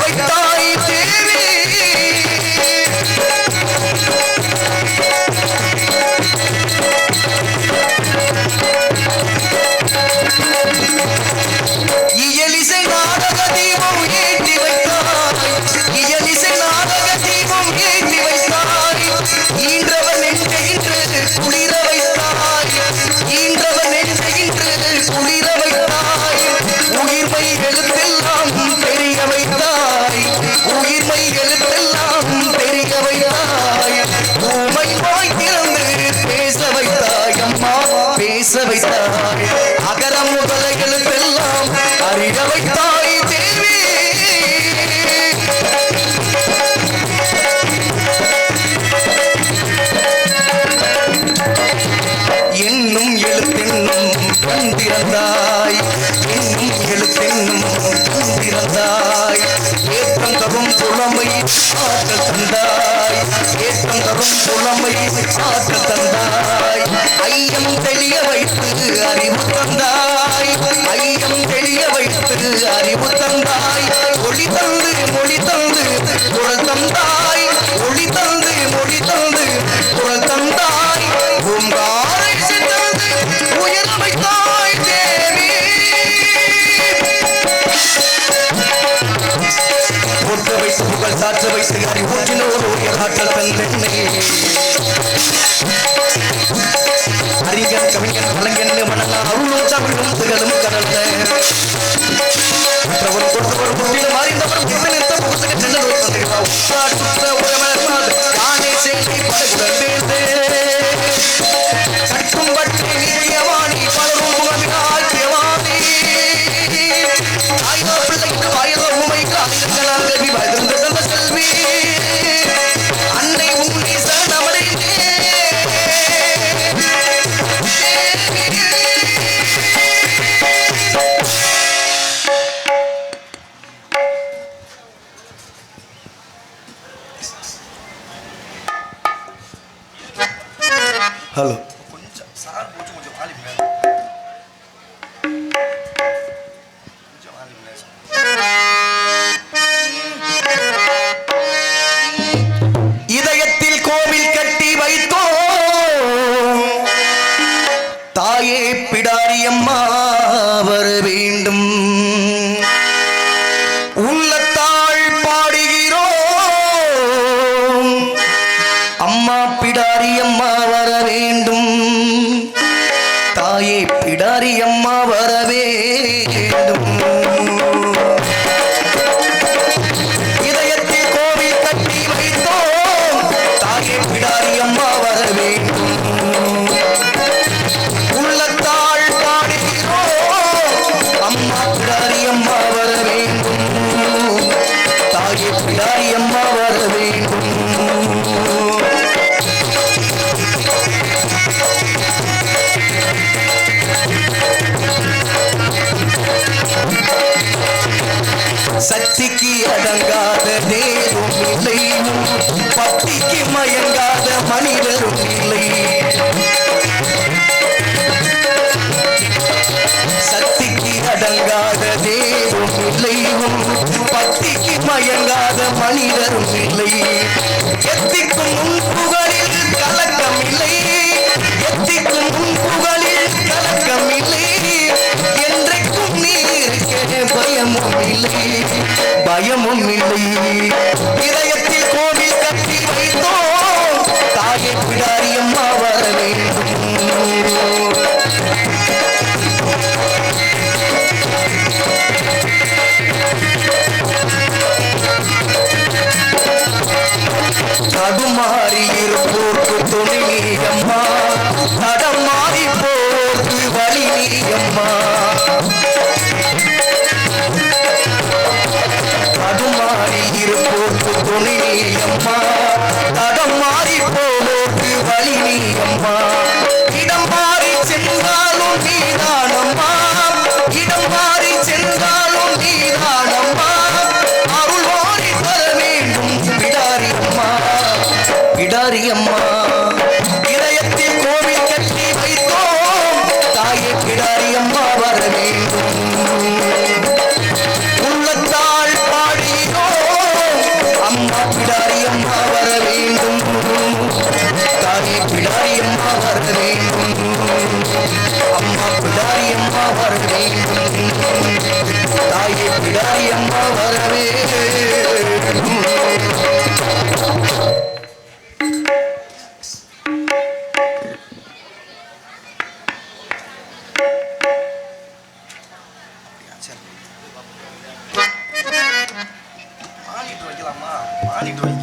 வைத்தாய் தேவி இயலிசை நாடக தீபம் ஏற்றி வைத்தாய் இயலிசை நாடக தீபம் ஏற்றி வைத்தாய் ஈன்றவன் நெஞ்சென்று குளிர வைத்தாய் ஈன்றவன் நெஞ்சென்று குளிர வைத்தாய் உயிர்மை எழுத்தெல்லாம் தெரிய வைத்தாய் உயிர்மை எழுத்தெல்லாம் தெரிய வைத்தாய் ஊமை வாய் திறந்து பேச வைத்தாய் அம்மா பேச வைத்தாய் அகர முதல எழுத்தெல்லாம் அறிய வைத்தாய் தேவி என்னும் எழுத்தென்னும் கண்டிருந்தாய் என்னும் எழுத்தென்னும் கண்டிருந்தாய் ஏற்றம் தரும் புலமை ஆற்றல் தந்தாய் ஏற்றம் தரும் புலமை ஆற்றல் தந்தாய் ஐயம் தெளிய வைத்து அறிவு தந்தாய் ஐயம் தெளிய வைத்து அறிவு தந்தாய் ஒளி தந்து மொழி தந்து குரல் தந்தாய் ஒளி தந்து மொழி தந்து குரல் தந்தாய் உங்காரை சித்தந்து உயர வைத்தாய் தேவி பொட்ட வைத்து புகழ் சாற்ற வைத்து அறிவூற்றினோர் உயர் ஆற்றல் தந்தென்னை அறிஞர் கவிஞர் கலைஞன் மனநா அருளும் தமிழும் திகழும் கடல்ல மற்றவர் கொடுத்தவர் முற்றிலும் அறிந்தவர் நித்த புகுத்துக்கு சென்று உற்ற உறவனார் யானை செய்தி படகுடன் பேசே கட்டும் பற்றி நித்தியவாணி பலரும் முகமினால் தியவாணி ஆயுத பிள்ளைக்கு வயதோ உமைக்கு ஆயுதங்களால் கல்வி வயதிருந்த தந்த செல்வி அன்னை உன்னை சரணமடைந்தே ஹலோ கொஞ்சம் சார் கொஞ்சம் வாலி கொஞ்சம் வாலி இதயத்தில் கோவில் கட்டி வைத்தோ தாயே பிடாரியம்மா வர வேண்டும் உள்ளத்தாள் பாடுகிறோம் அம்மா பிடாரியம்மா வர வேண்டும் தாயே பிடாரியம்மா வர வேண்டும் இதயத்தில் கோவில் கட்டி வைத்தோம் தாயே பிடாரியம்மா வர வேண்டும் உள்ளத்தாள் பாடுகிறோம் அம்மா பிடாரியம்மா வர வேண்டும் தாயே பிடாரியம்மா வர வேண்டும் சக்திக்கு அடங்காத தேரும் இல்லை பக்திக்கு மயங்காத மனிதரும் இல்லை சக்திக்கு அடங்காத தேரும் இல்லை பக்திக்கு மயங்காத மனிதரும் இல்லை எத்திக்கும் முன் புகழில் கலக்கம் இல்லை எத்திக்கும் முன் புகழில் கலக்கம் இல்லை என்றைக்கும் நீ இருக்க பயமும் இல்லை பயமும் இல்லை இதயத்தில் கோவில் கட்டி வைத்தோம் தாயை பிடாரியம்மா வர வேண்டும் தடுமாறி இருப்போர்க்கு துணை நீயம்மா தடமாறி போர்க்கு வழி நீயம்மா தடுமாறி இருப்போர்க்கு துணை நீயம்மா தடமாறி போர்க்கு வழி நீயம்மா இடம் மாறி சென்றாலும் நீதானம்மா இடம் மாறி சென்றாலும் நீதானம்மா அருள் மாறி தர வேண்டும் பிடாரியம்மா பிடாரியம்மா இதயத்தில் கோவில் கட்டி தாயே பிடாரி அம்மா வரவே மானிட்டு வைக்கலாமா? மானிட்டு வைக்க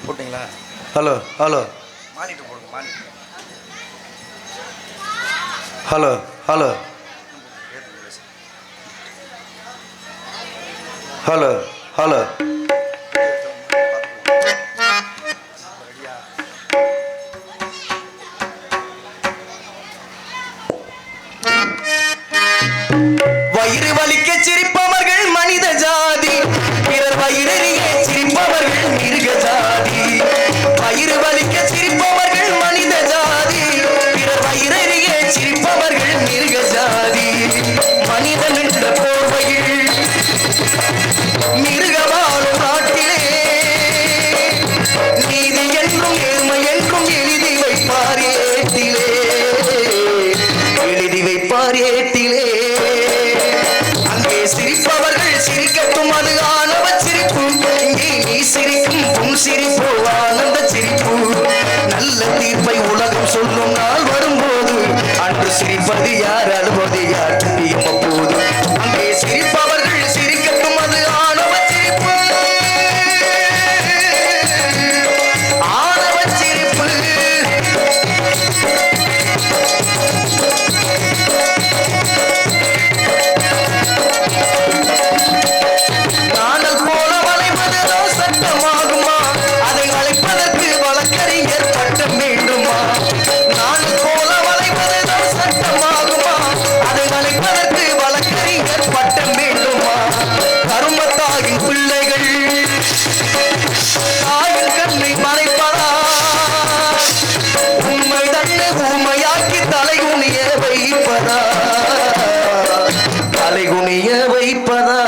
போட்டிங்களா? ஹலோ ஹலோ மானிட்டு போடுங்க. மானிட்டு ஹலோ ஹலோ ஹலோ ஹலோ வயிறு வலிக்க சிரிப்பவர்கள் மனித ஜாதி, பிறர் வயிறறிய சிரிப்பவர்கள் மிருக ஜாதி. வயிறு வலிக்க சிரிப்பவர்கள் மனித ஜாதி, பிறர் வயிறறிய சிரிப்பவர்கள் மிருக ஜாதி. மனிதன் என்ற போர்வையில் மிருக வாழும் நாட்டிலே நீதி என்றும் நேர்மை என்றும் எழுதி வைப்பார் ஏட்டிலே, எழுதி வைப்பார் ஏட்டிலே. சிரிப்பவர்கள் சிரிக்கட்டும், அது ஆணவ சிரிப்பு. இங்கே நீ சிரிக்கும் உன் சிரிப்பு ஆனந்த சிரிப்பு. நல்ல தீர்ப்பை உலகம் சொல்லும் நாள் வரும்போது அன்று சிரிப்பது யார், அழுவது யார் தெரியும் அப்போது. அங்கே சிரிப்பவர்கள் சிரிக்கட்டும், அது ஆணவ சிரிப்பு, ஆணவ சிரிப்பு. தலைகுனிய வைப்பதா?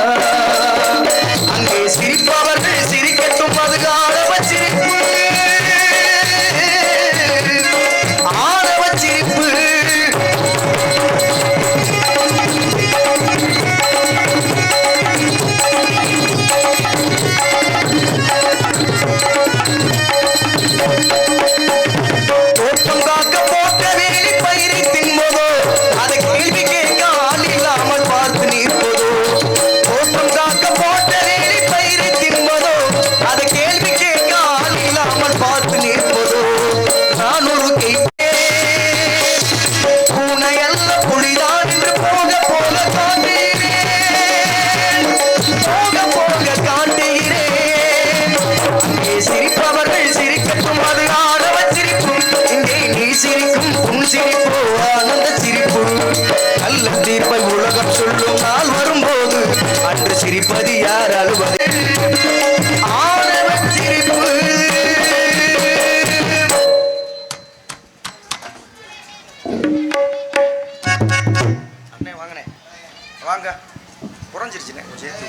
அங்கே சிரிப்பவர்கள் சிரிக்கட்டும், அது ஆணவ சிரிப்பு, ஆணவ சிரிப்பு. தோட்டம் காக்க போட்ட வேலி பயிரை தின்பதோ, அதை கேள்வி கேட்க ஆள் இல்லாமல் பார்த்து நிற்பதோ. தோட்டம் காக்க போட்ட வேலி பயிரை தின்பதோ, அதை கேள்வி கேட்க ஆள் இல்லாமல் பார்த்து நிற்பதோ. நான் ஒரு பூனை அல்ல புலிதான் என்று போக போக காட்டுகிறேன், போக போக காட்டுகிறேன். அங்கே சிரிப்பவர்கள் சிரிக்கட்டும், அது ஆணவ சிரிப்பு. இங்கே நீ சிரிக்கும் உன் சிரிப்பு ஆனந்த சிரிப்பு. நல்ல தீர்ப்பை உலகம் சொல்லும் நாள் வரும்போது அன்று சிரிப்பது யார், அழுவது ஆணவ சிரிப்பு. அண்ணே வாங்கண்ணே, வாங்க குறைஞ்சிருச்சுண்ணே சேர்த்து.